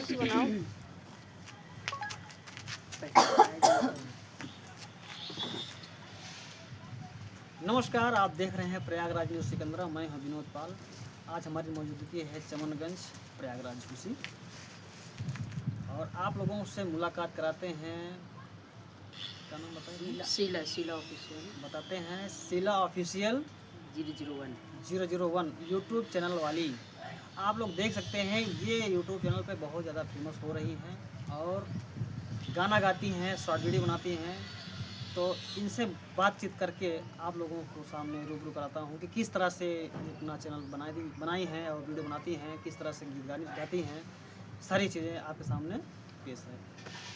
से बनाओ। नमस्कार, आप देख रहे हैं प्रयागराज न्यूज़ सिकंदरा। मैं हूं विनोद पाल। आज हमारी मौजूदगी है चमनगंज प्रयागराज खुशी और आप लोगों से मुलाकात कराते हैं। क्या नाम बताएं? शीला ऑफिशियल बताते हैं शीला ऑफिशियल 001 यूट्यूब चैनल वाली। आप लोग देख सकते हैं ये यूट्यूब चैनल पे बहुत ज़्यादा फेमस हो रही हैं और गाना गाती हैं, शॉर्ट वीडियो बनाती हैं। तो इनसे बातचीत करके आप लोगों को सामने रूबरू कराता हूँ कि किस तरह से अपना चैनल बनाई हैं और वीडियो बनाती हैं, किस तरह से गीत गाती हैं। सारी चीज़ें आपके सामने पेश है।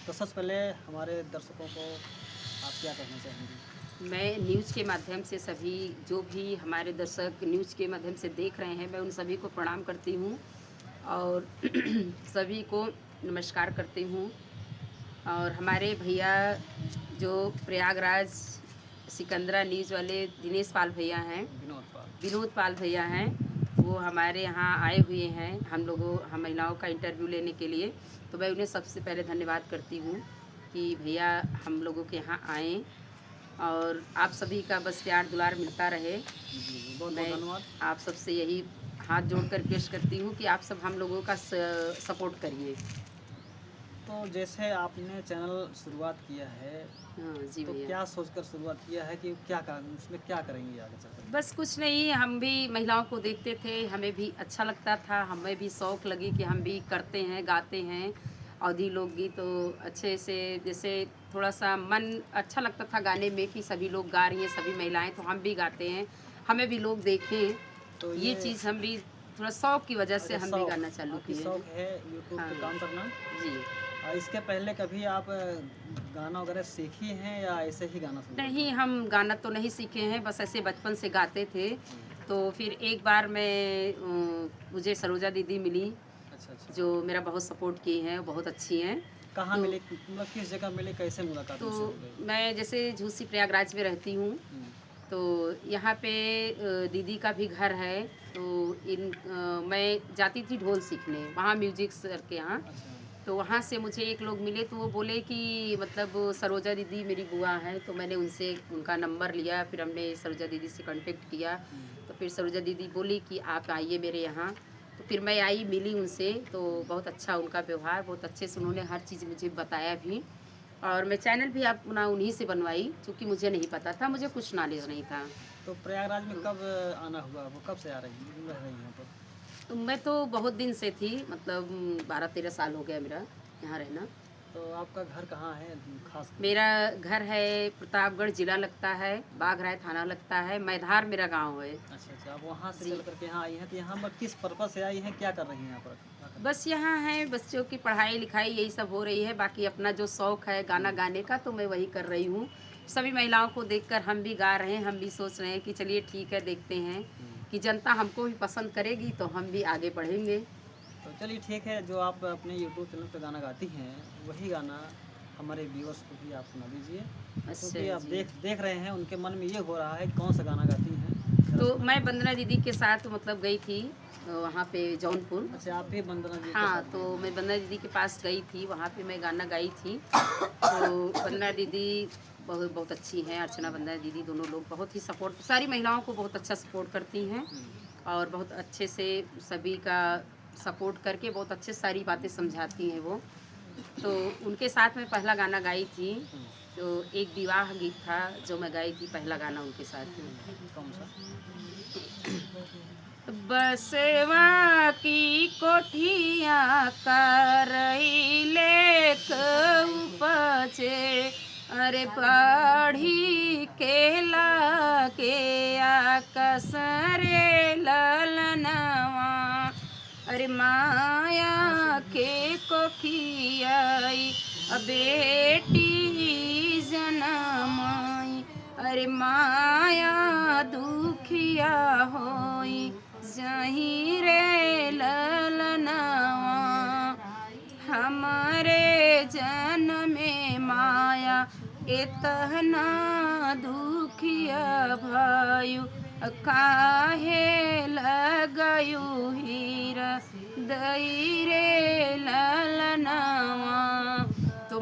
तो सबसे पहले हमारे दर्शकों को आप क्या कहना चाहेंगे? मैं न्यूज़ के माध्यम से सभी जो भी हमारे दर्शक न्यूज़ के माध्यम से देख रहे हैं, मैं उन सभी को प्रणाम करती हूँ और सभी को नमस्कार करती हूँ। और हमारे भैया जो प्रयागराज सिकंदरा न्यूज़ वाले दिनेश पाल भैया हैं, विनोद पाल भैया हैं, वो हमारे यहाँ आए हुए हैं हम महिलाओं का इंटरव्यू लेने के लिए। तो मैं उन्हें सबसे पहले धन्यवाद करती हूँ कि भैया हम लोगों के यहाँ आएँ और आप सभी का बस प्यार दुलार मिलता रहे। बहुत मैं धन्यवाद। आप सबसे यही हाथ जोड़कर रिक्वेस्ट करती हूँ कि आप सब हम लोगों का सपोर्ट करिए। तो जैसे आपने चैनल शुरुआत किया है, हाँ जी तो भैया। क्या सोचकर शुरुआत किया है कि उसमें क्या करेंगे आगे चलकर? बस कुछ नहीं, हम भी महिलाओं को देखते थे, हमें भी अच्छा लगता था, हमें भी शौक़ लगी कि हम भी करते हैं, गाते हैं अवधी लोकगीत। तो अच्छे से जैसे थोड़ा सा मन अच्छा लगता था गाने में कि सभी लोग गा रही हैं, सभी महिलाएं, तो हम भी गाते हैं, हमें भी लोग देखें। तो ये चीज़ हम भी थोड़ा शौक़ की वजह से हम भी गाना चालू आपकी किए। शौक है यूट्यूब हाँ पे काम करना। जी। और इसके पहले कभी आप गाना वगैरह सीखी हैं या ऐसे ही गाना शुरू नहीं, किया? हम गाना तो नहीं सीखे हैं, बस ऐसे बचपन से गाते थे। तो फिर एक बार मुझे सरोजा दीदी मिली, अच्छा अच्छा। जो मेरा बहुत सपोर्ट की हैं, बहुत अच्छी हैं। कहाँ तो मिले, मतलब किस जगह मिले, कैसे मुलाकात तो उनसे हो गई? मैं जैसे झूसी प्रयागराज में रहती हूँ, तो यहाँ पे दीदी का भी घर है। तो मैं जाती थी ढोल सीखने वहाँ म्यूजिक सर के यहाँ। अच्छा। तो वहाँ से मुझे एक लोग मिले, तो वो बोले कि मतलब सरोजा दीदी मेरी बुआ हैं। तो मैंने उनसे उनका नंबर लिया, फिर हमने सरोजा दीदी से कांटेक्ट किया। तो फिर सरोजा दीदी बोली कि आप आइए मेरे यहाँ। तो फिर मैं आई, मिली उनसे, तो बहुत अच्छा उनका व्यवहार, बहुत अच्छे से उन्होंने हर चीज़ मुझे बताया भी। और मैं चैनल भी अपना उन्हीं से बनवाई, क्योंकि मुझे नहीं पता था, मुझे कुछ नॉलेज नहीं था। तो प्रयागराज में कब आना हुआ, वो कब से आ रही हैं, रह रही हैं यहाँ पर? तो मैं तो बहुत दिन से थी, मतलब 12-13 साल हो गया मेरा यहाँ रहना। तो आपका घर कहाँ है खास? मेरा घर है प्रतापगढ़ जिला लगता है, बाघराय थाना लगता है, मैधार मेरा गांव है। अच्छा अच्छा। आप वहाँ से जी। चल करके यहाँ आई हैं, तो यहाँ पर किस पर्पज़ से आई हैं, क्या कर रही हैं यहाँ पर? बस यहाँ है, बच्चों की पढ़ाई लिखाई यही सब हो रही है। बाकी अपना जो शौक़ है गाना गाने का, तो मैं वही कर रही हूँ। सभी महिलाओं को देखकर हम भी गा रहे हैं, हम भी सोच रहे हैं कि चलिए ठीक है, देखते हैं कि जनता हमको भी पसंद करेगी तो हम भी आगे बढ़ेंगे। तो चलिए ठीक है, जो आप अपने यूट्यूब चैनल पे गाना गाती हैं वही गाना हमारे व्यूअर्स को भी आप सुना दीजिए, क्योंकि आप जी। देख रहे हैं उनके मन में ये हो रहा है कि कौन सा गाना गाती हैं। जरा तो सुनाइए। मैं वंदना दीदी के साथ मतलब गई थी वहाँ पे जौनपुर। अच्छा, आप भी वंदना जी के हाँ, साथ तो गए मैं हैं। वंदना दीदी के पास गई थी, वहाँ पे मैं गाना गाई थी। तो वंदना दीदी बहुत बहुत अच्छी हैं, अर्चना वंदना दीदी, दोनों लोग बहुत ही सपोर्ट, सारी महिलाओं को बहुत अच्छा सपोर्ट करती हैं और बहुत अच्छे से सभी का सपोर्ट करके बहुत अच्छे सारी बातें समझाती हैं वो। तो उनके साथ मैं पहला गाना गाई थी, तो एक विवाह गीत था जो मैं गाई थी, पहला गाना उनके साथ में। कौन सा? बसवा की कोठिया करैले उपजे, अरे पढ़ी केला के आकसरे ललनवा, अरे माया के कोखियाई बेटी जनमाई, अरे माया दुखिया होई जहीं रे ललनवा, हमारे जन्मे माया इतना दुखिया भायु, काहे लगयु हीरा दई रे ललनवा।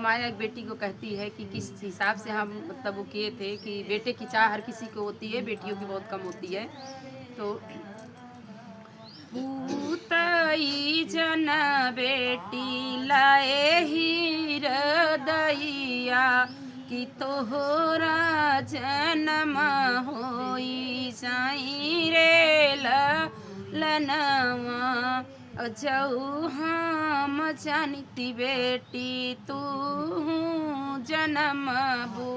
माया एक बेटी को कहती है कि किस हिसाब से हम मतलब वो किए थे कि बेटे की चाह हर किसी को होती है, बेटियों की बहुत कम होती है। तो पूतई जन बेटी लाए ही हृदया कि तोहरा जन्म होई जाई रे लनवा जऊ हम जानती बेटी तू जन्म बू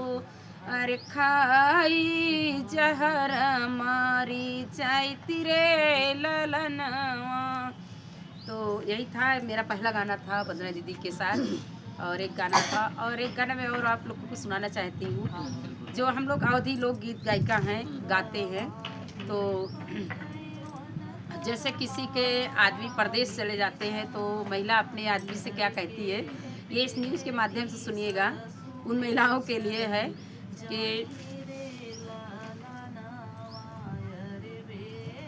अरे खाई जहर मारी जाती रे ललनवा। तो यही था मेरा पहला गाना था वंदना दीदी के साथ। और एक गाना था, और एक गाना मैं और आप लोगों को सुनाना चाहती हूँ। जो हम लोग अवधी लोकगीत गायिका हैं, गाते हैं। तो जैसे किसी के आदमी परदेश चले जाते हैं तो महिला अपने आदमी से क्या कहती है, ये इस न्यूज़ के माध्यम से सुनिएगा। उन महिलाओं के लिए है कि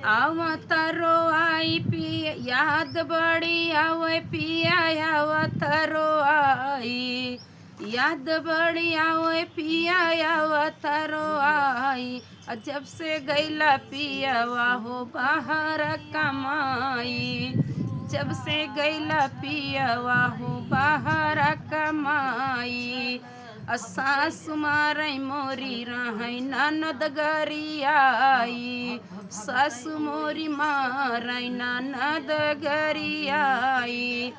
आवतरो आई पिया याद बड़ी आवे पिया आवतरो आई याद बड़ी आवे पिया आवतरो आई जब से गईला पिया वाहो बाहर कमाई जब से गईला पिया वाहो बाहर कमाई सासु मारई मोरी रहई ननद गरियाई सासु मोरी मारई ननद गरियाई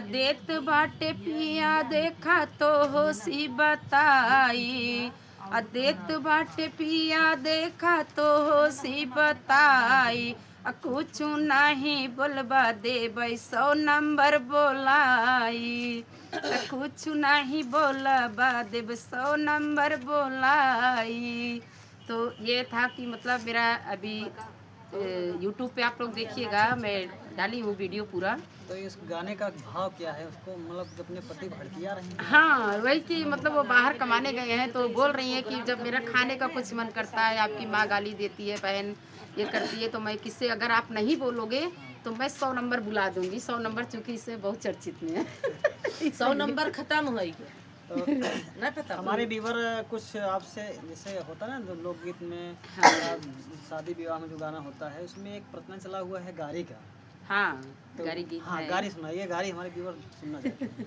देत बाटे पिया देखा तो होसी बताई देत बाटे पिया देखा तो होसी बताई कुछ नहीं बोलबा देबै 100 नंबर बोलाई कुछ नहीं बोलबा देब 100 नंबर बोलाई। तो ये था कि मतलब मेरा अभी यूट्यूब पे आप लोग देखिएगा, मैं डाली हूँ वीडियो पूरा। तो इस गाने का भाव क्या है, उसको मतलब अपने पति भड़किया रही हैं? हाँ, वही कि मतलब वो बाहर कमाने गए हैं तो बोल रही हैं कि जब मेरा खाने का कुछ मन करता है, आपकी माँ गाली देती है, बहन ये करती है, तो मैं किससे अगर आप नहीं बोलोगे तो मैं 100 नंबर बुला दूंगी। 100 नंबर चूंकि इसे बहुत चर्चित में है 100 नंबर खत्म होगी तो नहीं पता। हमारे व्यूवर कुछ आपसे जैसे होता है ना जो लोकगीत में शादी विवाह में जो गाना होता है उसमें एक प्रचलन चला हुआ है गारी का। हाँ, तो गारी गीत हाँ, है। गारी सुनाइए, गारी हमारे व्यूवर सुनना चाहते हैं।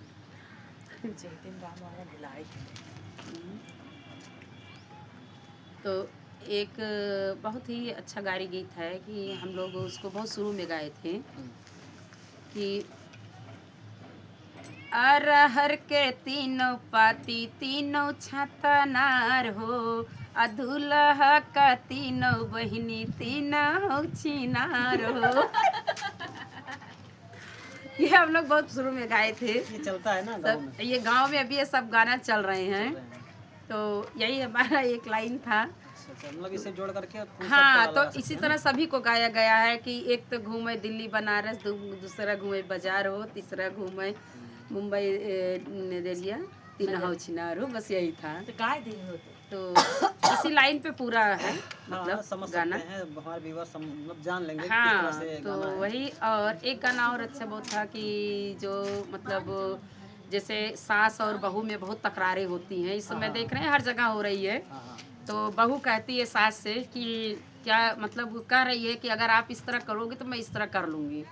तो एक बहुत ही अच्छा गारी गीत है कि हम लोग उसको बहुत शुरू में गाए थे कि अरहर के तीनों पाती तीनों छतनार हो अधुलहा का तीनों बहिनी तीनों छिनार हो ये हम लोग बहुत शुरू में गाए थे। ये चलता है ना गाँव में? सब ये गांव में अभी ये सब गाना चल रहे हैं। तो यही हमारा एक लाइन था। मतलब इसे जोड़ करके हाँ, तो इसी तरह सभी को गाया गया है कि एक तो घूमे दिल्ली बनारस, दूसरा घूमे बाजार हो, तीसरा घूमे मुंबई नदिया, तीन हो छिनार हो, बस यही था। तो काय दिन होते तो इसी लाइन पे पूरा है मतलब समझ गाना। सकते हैं, हमारे व्यूवर मतलब जान लेंगे किस हाँ, तरह से तो गाना है। वही। और एक गाना और अच्छा बहुत था कि जो मतलब जैसे सास और बहू में बहुत तकरारें होती हैं, इस समय देख रहे हैं हर जगह हो रही है। हाँ, हाँ। तो बहू कहती है सास से कि क्या मतलब कह रही है कि अगर आप इस तरह करोगे तो मैं इस तरह कर लूँगी।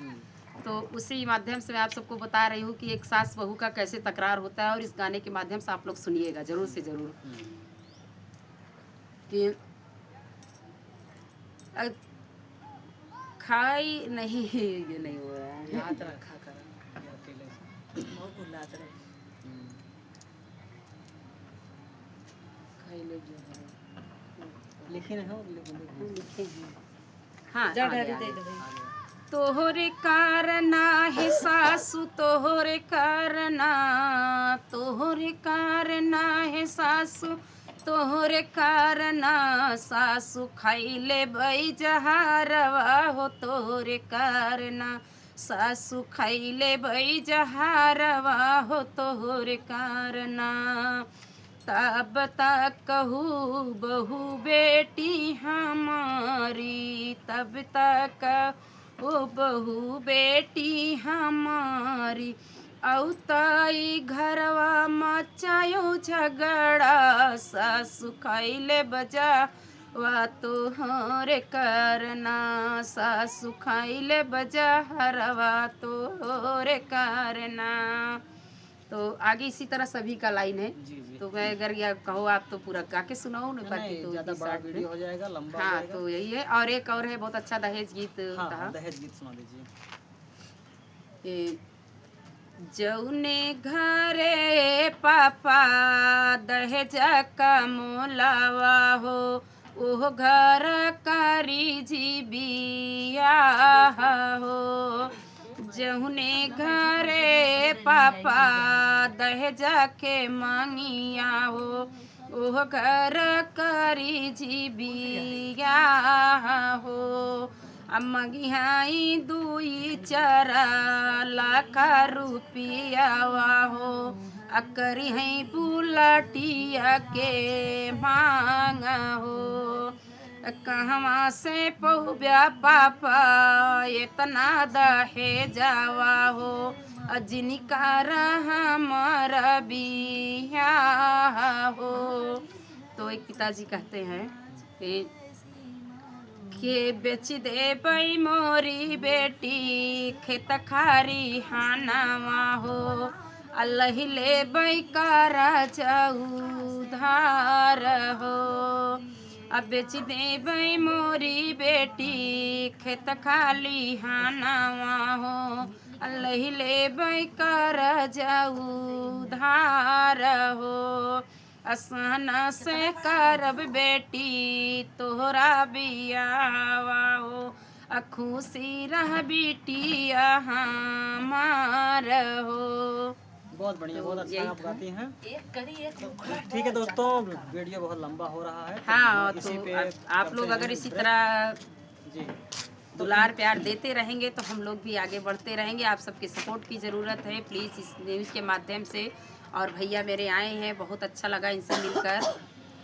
तो उसी माध्यम से मैं आप सबको बता रही हूँ कि एक सास बहू का कैसे तकरार होता है, और इस गाने के माध्यम से आप लोग सुनिएगा ज़रूर से ज़रूर कि खाई नहीं ये नहीं हो रहा है। याद रखा कर ये अकेले से। बहुत बुलाते रहे। खाई ले जो है लिखे नहीं हो लिखे लिखे हैं। हाँ, जा आ गया, डरी आ दे गया। दे तोहरे कारना है सासु तोहरे कारना, तोहरे कारना है सासु तोहरे कारना, सासु खैले बई जहारवा हो तोहरे कारना, सासु खैले बई जहारवा हो तोहरे कारना। तब तक कहू बहू बेटी हमारी, तब तक ओ बहू बेटी हमारी, औतई घरवा मचायो झगड़ा सासु खैले बजा वा तोहरे करना सासु खैले बजा हरवा तोहरे करना। तो आगे इसी तरह सभी का लाइन है। जी जी। तो मैं अगर या कहो आप तो पूरा गा के सुनाओ ना, बाकी नहीं, तो ज़्यादा इसी बड़ा शॉर्ट में। वीडियो हो जाएगा, लंबा हो हाँ जाएगा। तो यही है। और एक और है बहुत अच्छा दहेज गीत हाँ था। हाँ, दहेज गीत सुना दीजिए। ए, जौने घरे पापा दहेज का मोलावा हो ओह घर करी जी बियाह हो। जौने घरे पापा दहेज के मांगिया हो ओह घर करी जी बियाह हो। मगिहाई दुई चरा लाख रुपिया हो अकरी है बुलटिया के मांग हो। कहवा से पहुब्या पापा इतना दहेजवा हो जिनकार हमर बियाह हो। तो एक पिताजी कहते हैं कि बेच दे बई मोरी बेटी खेत खारी हानावा हो अल्लाह ले बई करा उधार हो। अब बेच दे बई मोरी बेटी खेत खाली हानावा हो अल्लाह ले बई करा उधार हो। असना से करब बेटी तोहरा बियावा हो खुशी रह बिटिया हमार हो। बहुत बढ़िया, बहुत अच्छा यही आप गाती हैं। एक कड़ी एक ठीक है दोस्तों, वीडियो बहुत लंबा हो रहा है। हाँ इसी तो पे आप करते लोग हैं अगर इसी ब्रेक। तरह जी दुलार प्यार देते रहेंगे तो हम लोग भी आगे बढ़ते रहेंगे। आप सबके सपोर्ट की ज़रूरत है प्लीज़ इस न्यूज़ के माध्यम से। और भैया मेरे आए हैं, बहुत अच्छा लगा इनसे मिलकर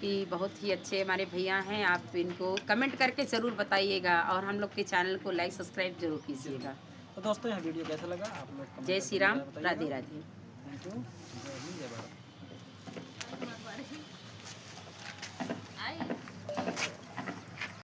कि बहुत ही अच्छे हमारे भैया हैं। आप इनको कमेंट करके ज़रूर बताइएगा और हम लोग के चैनल को लाइक सब्सक्राइब जरूर कीजिएगा। तो दोस्तों यह वीडियो कैसा लगा आप लोग कमेंट जय करके श्री राम, बताइएगा। राधे राधे। Thank you. जय हिंद, जय भारत।